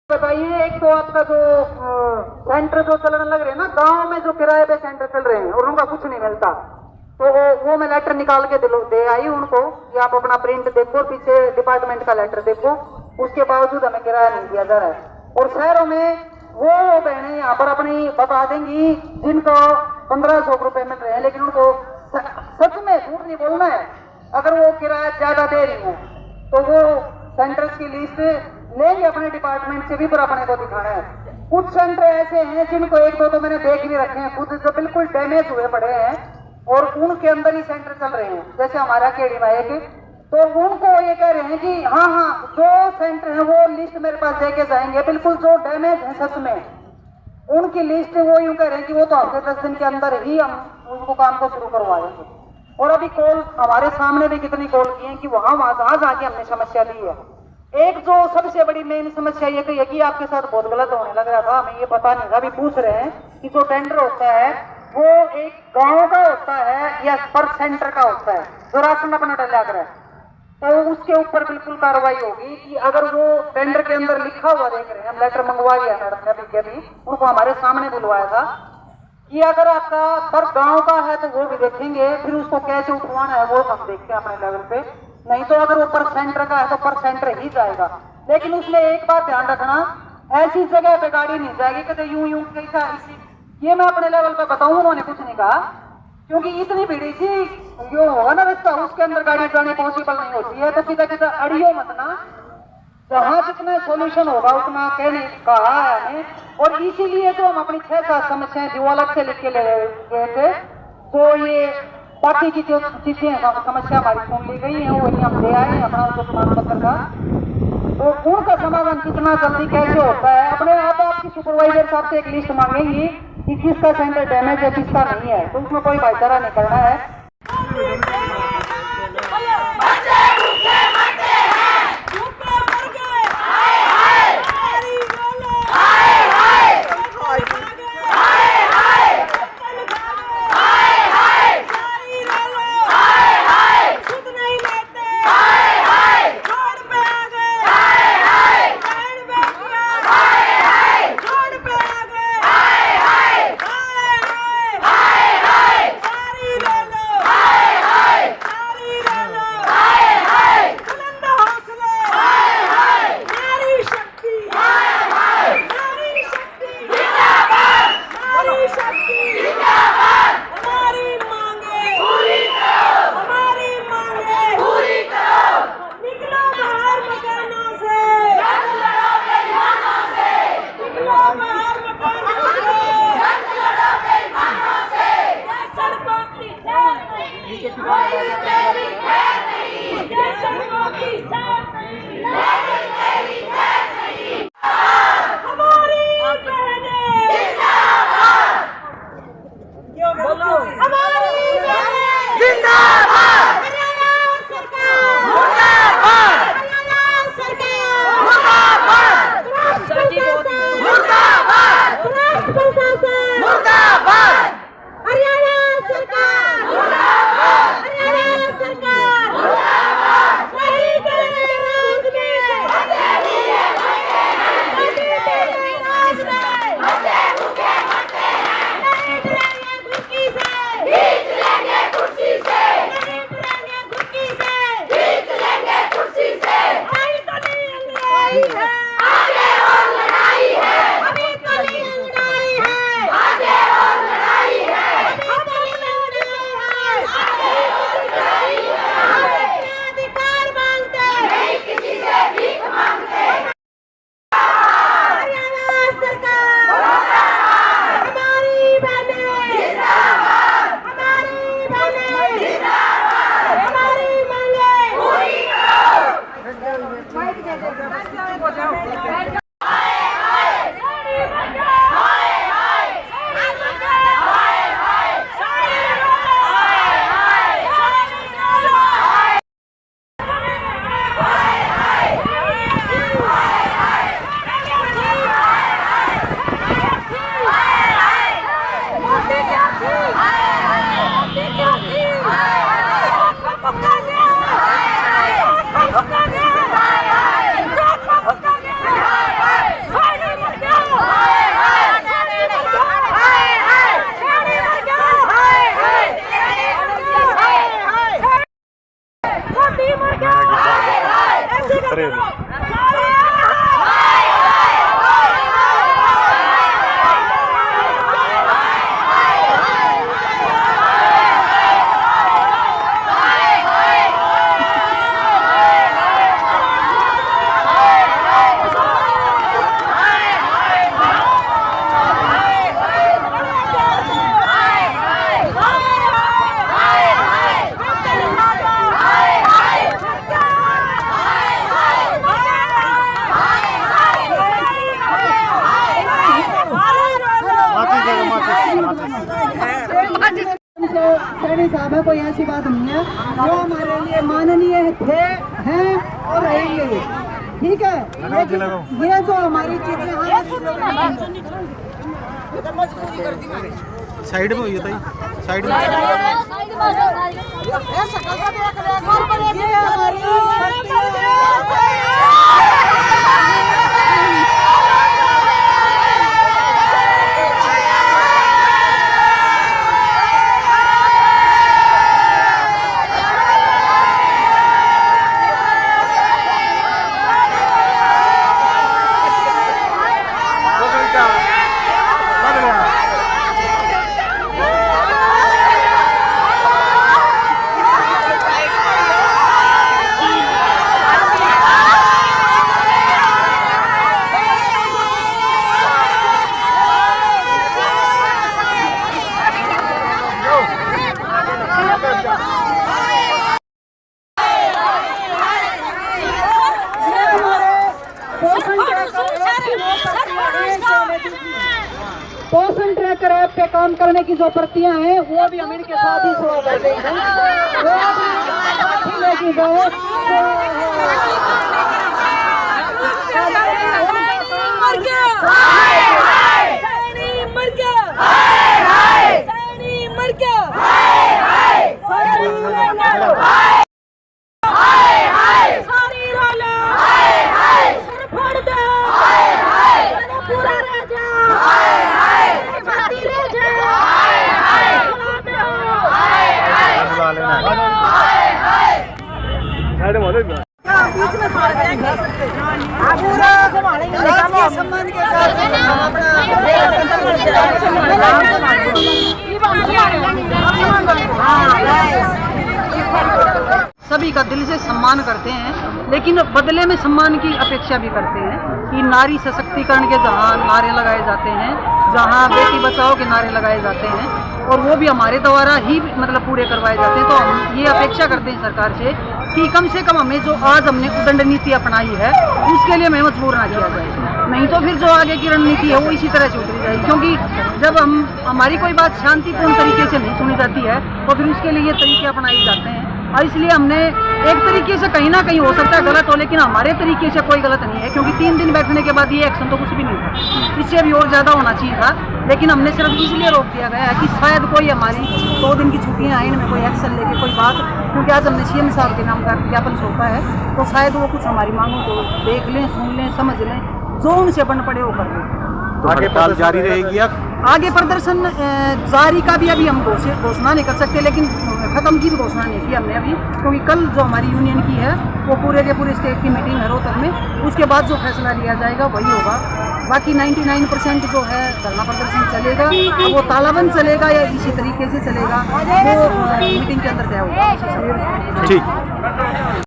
बताइए, एक तो आपका जो सेंटर जो चलने लग रहे हैं ना, गांव में जो किराए पे सेंटर चल रहे हैं और उनका कुछ नहीं मिलता, तो वो मैं लेटर निकाल के दे आई उनको कि आप अपना प्रिंट देखो, पीछे डिपार्टमेंट का लेटर देखो, उसके बावजूद हमें किराया नहीं दिया जा रहा है। और शहरों में वो बहनें यहाँ पर अपनी बता देंगी जिनको 1500 रुपए मिल रहे हैं, लेकिन उनको सच में झूठ नहीं बोलना है। अगर वो किराया ज्यादा दे रही है तो वो सेंटर्स की लिस्ट लेंगे अपने डिपार्टमेंट से भी, पर अपने को दिखाना है। कुछ सेंटर ऐसे हैं जिनको एक दो तो मैंने देख भी रखे हैं खुद, जो बिल्कुल डैमेज हुए पड़े हैं और उनके अंदर ही सेंटर चल रहे हैं, जैसे हमारा केडी माया के। तो उनको ये कह रहे हैं कि हाँ जो सेंटर है वो लिस्ट मेरे पास देके जाएंगे, बिल्कुल जो डैमेज है सच में उनकी लिस्ट वो यूं कह रहे हैं कि वो तो हफ्ते 10 दिन के अंदर ही हम उनको काम को शुरू करवाएंगे। और अभी कॉल हमारे सामने भी कितनी कॉल की है कि वहां जाके हमने समस्या ली है। एक जो सबसे बड़ी मेन समस्या ये कही है कि आपके साथ बहुत गलत होने लग रहा था, हमें ये पता नहीं था। अभी पूछ रहे हैं कि जो टेंडर होता है वो एक गांव का होता है या पर सेंटर का होता है, जो राशन अपना डला कर है, तो उसके ऊपर बिल्कुल कार्रवाई होगी कि अगर वो टेंडर के अंदर लिखा हुआ देख रहे हैं, हम लेटर मंगवा लिया मैडम ने अभी उनको हमारे सामने बुलवाया था कि अगर आपका पर गांव का है तो वो भी देखेंगे, फिर उसको कैसे उठवाना है वो हम देखते हैं अपने लेवल पे। नहीं तो अगर वो पर सेंटर का है तो पर सेंटर ही जाएगा। लेकिन उसमें एक बात ध्यान रखना, ऐसी जगह पे गाड़ी नहीं जाएगी कि यूं कैसा ये मैं अपने लेवल पे बताऊं, उन्होंने कुछ नहीं कहा, क्योंकि इतनी भीड़ी सी जो होगा ना रास्ता उसके अंदर गाड़ी जाने पॉसिबल नहीं होती है। तो किधर अड़ियो मत ना, जहां जितना सोल्यूशन होगा उतना कहने कहा है हमें। और इसीलिए तो हम अपनी 6-7 समस्याएं जो अलग से लिख के ले गए थे, तो ये बाकी की जो चीजें समस्या हमारी सुन ली गई है वही हम ले आए अपना जो प्रमाण पत्र का। तो उनका समाधान कितना जल्दी कैसे होता है, अपने आप आपकी सुपरवाइजर साहब से एक लिस्ट मांगेंगी कि किसका सेंटर डैमेज है किसका नहीं है, तो उसमें कोई भाईचारा नहीं करना है। सैनी साहब है, कोई ऐसी बात नहीं है। जो हमारे लिए माननीय थे, हैं और रहेंगे, ठीक है। ये जो हमारी चीजें साइड में हुई है, साइड में पोषण ट्रैकर ऐप पे काम करने की जो प्रतियां हैं वो भी हम इनके साथ ही शुरू कर देंगे। सभी का दिल से सम्मान करते हैं, लेकिन बदले में सम्मान की अपेक्षा भी करते हैं कि नारी सशक्तिकरण के जहाँ नारे लगाए जाते हैं, जहाँ बेटी बचाओ के नारे लगाए जाते हैं, और वो भी हमारे द्वारा ही मतलब पूरे करवाए जाते हैं। तो हम ये अपेक्षा करते हैं सरकार से कि कम से कम हमें जो आज हमने उदंड नीति अपनाई है उसके लिए हमें मजबूर ना किया जाए, नहीं तो फिर जो आगे की रणनीति है वो इसी तरह से उतरी जाएगी। क्योंकि जब हमारी कोई बात शांतिपूर्ण तरीके से नहीं सुनी जाती है तो फिर उसके लिए ये तरीके अपनाए जाते हैं। और इसलिए हमने एक तरीके से कहीं ना कहीं हो सकता है गलत हो, लेकिन हमारे तरीके से कोई गलत नहीं है, क्योंकि 3 दिन बैठने के बाद ये एक्शन तो कुछ भी नहीं था, इससे भी और ज़्यादा होना चाहिए था। लेकिन हमने सिर्फ इसलिए रोक दिया गया है कि शायद कोई हमारी 2 दिन की छुट्टियाँ हैं, इनमें कोई एक्शन लेके कोई बात, क्योंकि आज हमने CM साहब के नाम का ज्ञापन सौंपा है, तो शायद वो कुछ हमारी मांगों को देख लें, सुन लें, समझ लें, जो उनसे बन पड़े वो कर लें। तो हड़ताल जारी रहेगी या आगे प्रदर्शन जारी का भी अभी हम घोषणा नहीं कर सकते, लेकिन खत्म की भी घोषणा नहीं की हमने अभी, क्योंकि कल जो हमारी यूनियन की है वो पूरे के पूरे स्टेट की मीटिंग है रोहतक में, उसके बाद जो फैसला लिया जाएगा वही होगा। बाकी 99% जो है धरना प्रदर्शन चलेगा, वो तालाबंद चलेगा या इसी तरीके से चलेगा, वो मीटिंग के अंदर तय होगा। ठीक।